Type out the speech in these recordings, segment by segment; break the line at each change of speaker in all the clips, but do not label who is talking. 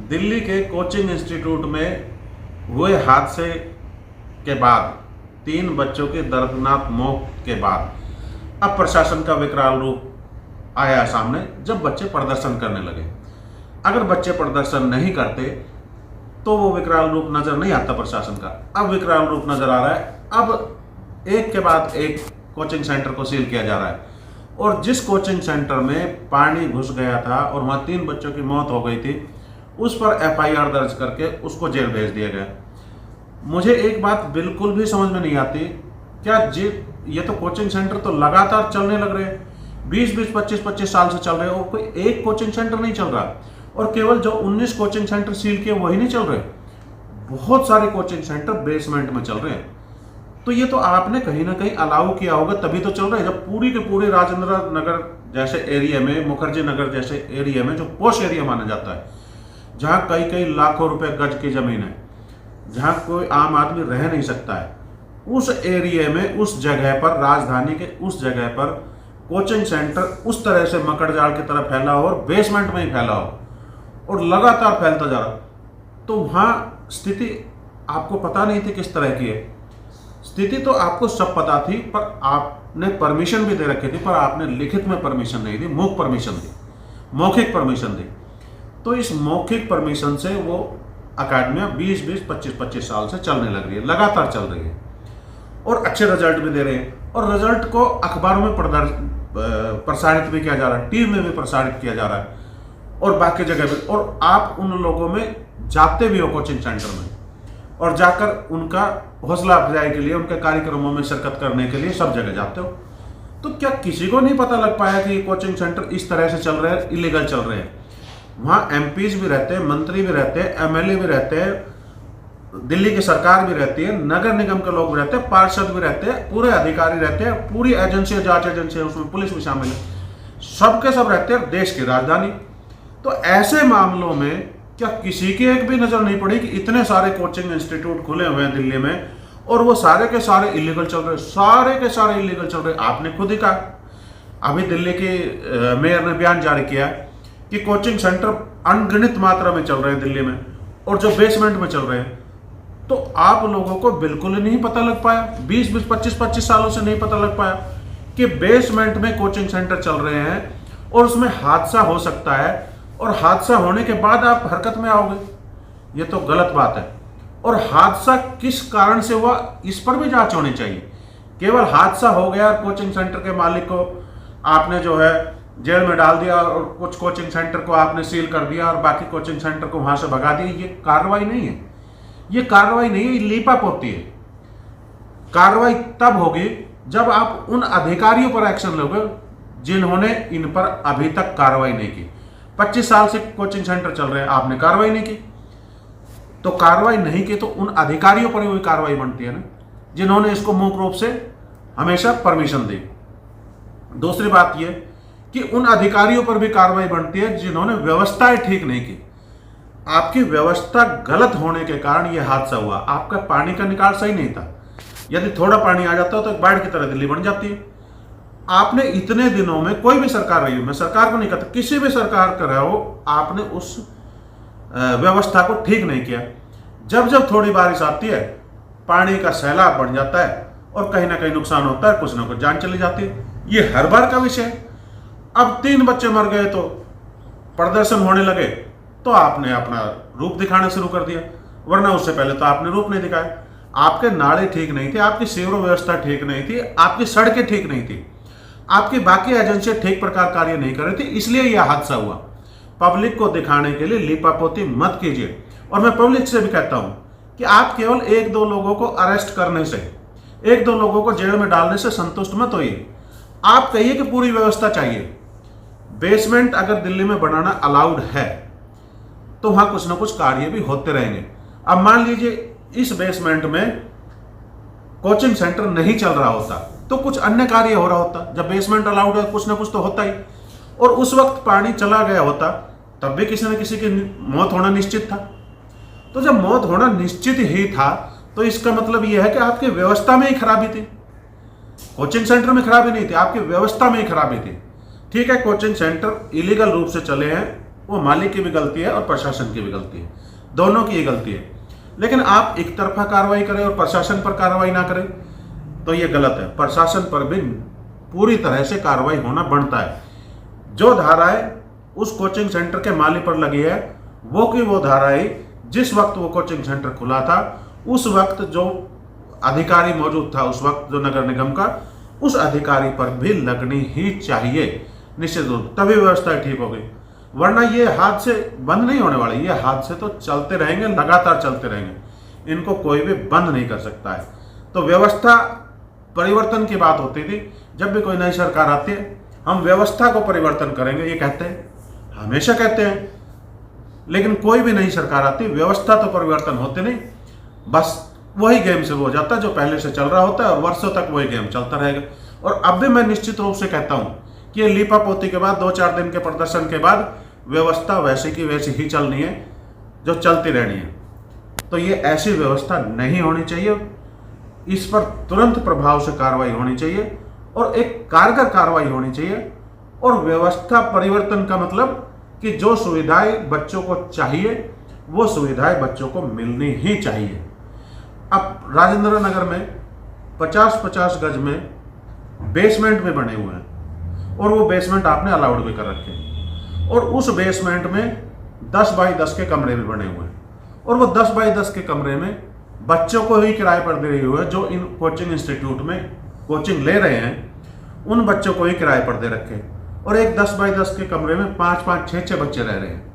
दिल्ली के coaching institute में हुए हादसे के बाद 3 बच्चों की दर्दनाक मौत के बाद अब प्रशासन का विकराल रूप आया सामने, जब बच्चे प्रदर्शन करने लगे। अगर बच्चे प्रदर्शन नहीं करते तो वो विकराल रूप नजर नहीं आता प्रशासन का। अब विकराल रूप नजर आ रहा है। अब एक के बाद एक कोचिंग सेंटर को सील किया जा रहा है, और जिस कोचिंग सेंटर में पानी घुस गया था और वहाँ 3 बच्चों की मौत हो गई थी, उस पर FIR दर्ज करके उसको जेल भेज दिया गया। मुझे एक बात बिल्कुल भी समझ में नहीं आती, क्या ये तो कोचिंग सेंटर तो लगातार चलने लग रहे हैं, 20-20, 25-25 साल से चल रहे हैं, और कोई एक कोचिंग सेंटर नहीं चल रहा। और केवल जो 19 कोचिंग सेंटर सील किए वही नहीं चल रहे, बहुत सारे कोचिंग सेंटर बेसमेंट में चल रहे हैं। तो ये तो आपने कहीं ना कहीं अलाउ किया होगा, तभी तो चल रहे हैं। जब पूरी के पूरे राजेंद्र नगर जैसे एरिया में, मुखर्जी नगर जैसे एरिया में, जो पॉश एरिया माना जाता है, जहाँ कई लाखों रुपए गज की जमीन है, जहाँ कोई आम आदमी रह नहीं सकता है, उस एरिया में, उस जगह पर, राजधानी के उस जगह पर कोचिंग सेंटर उस तरह से मकड़जाल की तरह फैला हो और बेसमेंट में ही फैला हो और लगातार फैलता जा रहा, तो वहाँ स्थिति आपको पता नहीं थी किस तरह की है। स्थिति तो आपको सब पता थी, पर आपने परमिशन भी दे रखी थी, पर आपने लिखित में परमिशन नहीं दी, मौखिक परमिशन दी, मौखिक परमिशन दी। तो इस मौखिक परमिशन से वो अकादमियाँ 20-20, 25-25 साल से चलने लग रही है, लगातार चल रही है, और अच्छे रिजल्ट भी दे रहे हैं, और रिजल्ट को अखबारों में प्रसारित भी किया जा रहा है, टीवी में भी प्रसारित किया जा रहा है, और बाकी जगह भी। और आप उन लोगों में जाते भी हो कोचिंग सेंटर में, और जाकर उनका हौसला अफजाई के लिए, उनके कार्यक्रमों में शिरकत करने के लिए सब जगह जाते हो। तो क्या किसी को नहीं पता लग पाया कि ये कोचिंग सेंटर इस तरह से चल रहे हैं, इलीगल चल रहे हैं? वहाँ MPs भी रहते हैं, मंत्री भी रहते हैं, MLA भी रहते हैं, दिल्ली की सरकार भी रहती है, नगर निगम के लोग भी रहते हैं, पार्षद भी रहते हैं, पूरे अधिकारी रहते हैं, पूरी एजेंसी, जांच एजेंसी है, उसमें पुलिस भी शामिल है, सबके सब रहते हैं देश की राजधानी। तो ऐसे मामलों में क्या किसी की एक भी नजर नहीं पड़ी कि इतने सारे कोचिंग इंस्टीट्यूट खुले हुए हैं दिल्ली में, और वो सारे के सारे इलीगल चल रहे, सारे के सारे इलीगल चल रहे? आपने खुद ही कहा, अभी दिल्ली के मेयर ने बयान जारी किया कि कोचिंग सेंटर अनगिनत मात्रा में चल रहे हैं दिल्ली में, और जो बेसमेंट में चल रहे हैं। तो आप लोगों को बिल्कुल नहीं पता लग पाया, 20-20, 25-25 सालों से नहीं पता लग पाया कि बेसमेंट में कोचिंग सेंटर चल रहे हैं, और उसमें हादसा हो सकता है, और हादसा होने के बाद आप हरकत में आओगे? ये तो गलत बात है। और हादसा किस कारण से हुआ, इस पर भी जांच होनी चाहिए। केवल हादसा हो गया, कोचिंग सेंटर के मालिक को आपने जो है जेल में डाल दिया, और कुछ कोचिंग सेंटर को आपने सील कर दिया, और बाकी कोचिंग सेंटर को वहां से भगा दिया, ये कार्रवाई नहीं है। ये कार्रवाई नहीं है, ये लीपापोती है। कार्रवाई तब होगी जब आप उन अधिकारियों पर एक्शन लोगे जिन्होंने इन पर अभी तक कार्रवाई नहीं की। 25 साल से कोचिंग सेंटर चल रहे हैं, आपने कार्रवाई नहीं की, तो कार्रवाई नहीं की तो उन अधिकारियों पर ही कार्रवाई बनती है ना, जिन्होंने इसको मुख्य रूप से हमेशा परमिशन दी। दूसरी बात यह कि उन अधिकारियों पर भी कार्रवाई बनती है जिन्होंने व्यवस्थाएं ठीक नहीं की। आपकी व्यवस्था गलत होने के कारण यह हादसा हुआ। आपका पानी का निकाल सही नहीं था, यदि थोड़ा पानी आ जाता तो एक बाढ़ की तरह दिल्ली बन जाती है। आपने इतने दिनों में, कोई भी सरकार रही हो, मैं सरकार को नहीं कहता, किसी भी सरकार का रहा हो, आपने उस व्यवस्था को ठीक नहीं किया। जब जब थोड़ी बारिश आती है, पानी का सैलाब बढ़ जाता है, और कहीं ना कहीं नुकसान होता है, कुछ ना कुछ जान चली जाती है। ये हर बार का विषय है। अब 3 बच्चे मर गए तो प्रदर्शन होने लगे, तो आपने अपना रूप दिखाना शुरू कर दिया, वरना उससे पहले तो आपने रूप नहीं दिखाया। आपके नाले ठीक नहीं थे, आपकी सीवर व्यवस्था ठीक नहीं थी, आपकी सड़कें ठीक नहीं थी, आपकी बाकी एजेंसियां ठीक प्रकार कार्य नहीं कर रही थी, इसलिए यह हादसा हुआ। पब्लिक को दिखाने के लिए लीपापोती मत कीजिए। और मैं पब्लिक से भी कहता हूं कि आप केवल 1-2 लोगों को अरेस्ट करने से, 1-2 लोगों को जेल में डालने से संतुष्ट मत होइए। आप कहिए कि पूरी व्यवस्था चाहिए। बेसमेंट अगर दिल्ली में बनाना अलाउड है तो वहां कुछ ना कुछ कार्य भी होते रहेंगे। अब मान लीजिए इस बेसमेंट में कोचिंग सेंटर नहीं चल रहा होता तो कुछ अन्य कार्य हो रहा होता। जब बेसमेंट अलाउड है, कुछ ना कुछ तो होता ही, और उस वक्त पानी चला गया होता, तब भी किसी न किसी की मौत होना निश्चित था। तो जब मौत होना निश्चित ही था, तो इसका मतलब यह है कि आपकी व्यवस्था में ही खराबी थी। कोचिंग सेंटर में खराबी नहीं थी, आपकी व्यवस्था में ही खराबी थी। ठीक है, कोचिंग सेंटर इलीगल रूप से चले हैं, वो मालिक की भी गलती है और प्रशासन की भी गलती है, दोनों की ही गलती है। लेकिन आप एक तरफा कार्रवाई करें और प्रशासन पर कार्रवाई ना करें तो ये गलत है। प्रशासन पर भी पूरी तरह से कार्रवाई होना बनता है। जो धाराएं उस कोचिंग सेंटर के मालिक पर लगी है वो की वो धाराएं जिस वक्त वो कोचिंग सेंटर खुला था उस वक्त जो अधिकारी मौजूद था, उस वक्त जो नगर निगम का, उस अधिकारी पर भी लगनी ही चाहिए निश्चित रूप, तभी व्यवस्था ठीक होगी। वरना ये हादसे बंद नहीं होने वाले, ये हादसे तो चलते रहेंगे, लगातार चलते रहेंगे, इनको कोई भी बंद नहीं कर सकता है। तो व्यवस्था परिवर्तन की बात होती थी, जब भी कोई नई सरकार आती है हम व्यवस्था को परिवर्तन करेंगे ये कहते हैं, हमेशा कहते हैं, लेकिन कोई भी नई सरकार आती व्यवस्था तो परिवर्तन होते नहीं, बस वही गेम से हो जाता है जो पहले से चल रहा होता है और वर्षों तक वही गेम चलता रहेगा। और अब भी मैं निश्चित रूप से कहता हूं कि ये लीपा पोती के बाद 2-4 दिन के प्रदर्शन के बाद व्यवस्था वैसी की वैसी ही चलनी है जो चलती रहनी है। तो ये ऐसी व्यवस्था नहीं होनी चाहिए, इस पर तुरंत प्रभाव से कार्रवाई होनी चाहिए और एक कारगर कार्रवाई होनी चाहिए। और व्यवस्था परिवर्तन का मतलब कि जो सुविधाएं बच्चों को चाहिए वो सुविधाएं बच्चों को मिलनी ही चाहिए। अब राजेंद्र नगर में 50-50 गज में बेसमेंट में बने हुए हैं और वो बेसमेंट आपने अलाउड भी कर रखे हैं और उस बेसमेंट में 10 बाई 10 के कमरे भी बने हुए हैं और वो 10 बाई 10 के कमरे में बच्चों को ही किराए पर दे रही हुई है। जो इन कोचिंग इंस्टीट्यूट में कोचिंग ले रहे हैं उन बच्चों को ही किराए पर दे रखे और एक 10 बाई 10 के कमरे में 5-5, 6-6 बच्चे रह रहे हैं।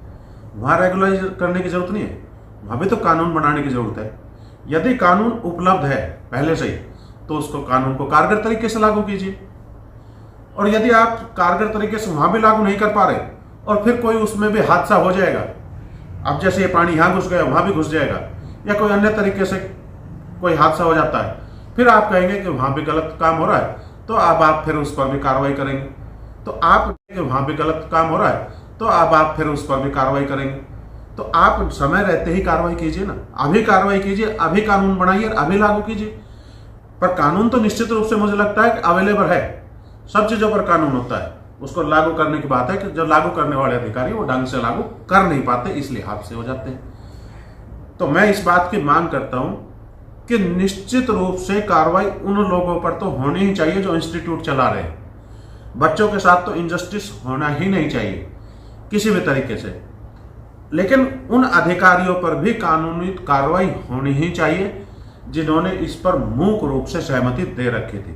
वहाँ रेगुलराइज करने की जरूरत नहीं है, वहाँ भी तो कानून बनाने की जरूरत है। यदि कानून उपलब्ध है पहले से ही तो उसको कानून को कारगर तरीके से लागू कीजिए। और यदि आप कारगर तरीके से वहाँ भी लागू नहीं कर पा रहे और फिर कोई उसमें भी हादसा हो जाएगा, अब जैसे ये पानी यहाँ घुस गया वहाँ भी घुस जाएगा या कोई अन्य तरीके से कोई हादसा हो जाता है, फिर आप कहेंगे कि वहाँ भी गलत काम हो रहा है तो अब आप फिर उस पर भी कार्रवाई करेंगे। तो आप वहाँ भी गलत काम हो रहा है तो अब आप फिर उस पर भी कार्रवाई करेंगे। तो आप समय रहते ही कार्रवाई कीजिए ना, अभी कार्रवाई कीजिए, अभी कानून बनाइए, अभी लागू कीजिए। पर कानून तो निश्चित रूप से मुझे लगता है कि अवेलेबल है, सब चीज़ों पर कानून होता है, उसको लागू करने की बात है कि जो लागू करने वाले अधिकारी वो ढंग से लागू कर नहीं पाते, इसलिए हादसे हो जाते हैं। तो मैं इस बात की मांग करता हूं कि निश्चित रूप से कार्रवाई उन लोगों पर तो होनी ही चाहिए जो इंस्टीट्यूट चला रहे हैं। बच्चों के साथ तो इनजस्टिस होना ही नहीं चाहिए किसी भी तरीके से, लेकिन उन अधिकारियों पर भी कानूनी कार्रवाई होनी ही चाहिए जिन्होंने इस पर मूक रूप से सहमति दे रखी थी।